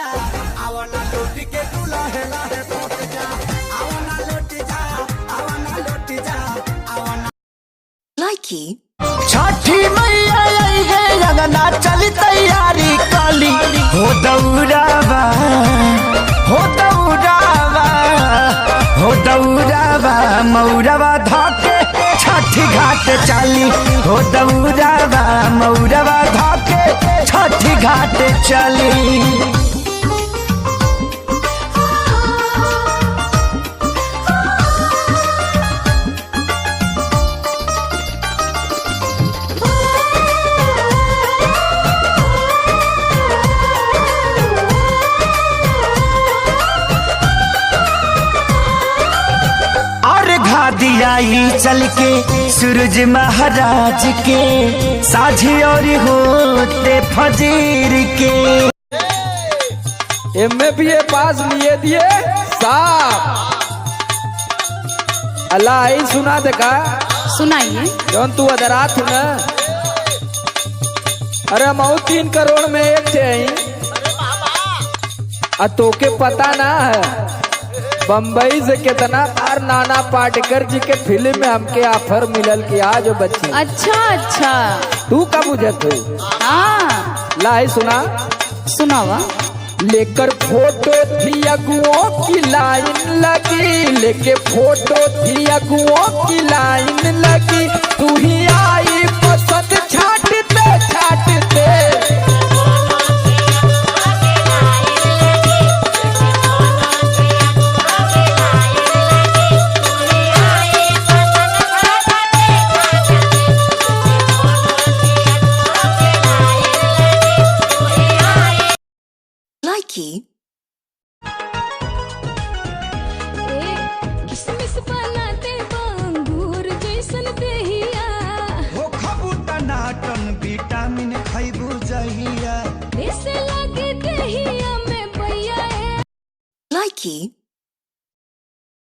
आवना लोटी के तू लहे लहे पहुंच जा, आवना लोटी जा, आवना लोटी जा, आवना लाइकी छठी मैया आई है अंगना चली तैयारी काली हो दौड़ावा हो दौड़ावा हो दौड़ावा मौरवा धाके छठी घाट चली हो दौड़ावा मौरवा धाके छठी घाट चली। दियाई चल के सूरज महाराज के साझी और होते फजीर के MA पास लिए दिए साहब। अल्लाह ही सुना देखा सुनाइए। जौन तू अदरात न अरे मऊ 3 करोड़ में एक थे तोके पता ना है बम्बई से कितना बार नाना पाटेकर जी के फिल्म में हमके ऑफर मिलल कि आज बच्ची। अच्छा अच्छा तू कब बुझत हो? हाँ लाई सुना सुनावा। लेकर फोटो थी अगुओं की लाइन लगी, लेके फोटो थी अगुओं की लाइन लगी, तू ही आई पसंद छाटते छाटते। किसमिस बनाते अंगूर जैसन देहिया हो खबू टनाटन विटामिन खैबू जहिया ऐसे लगे देहिया में भैया लाइकी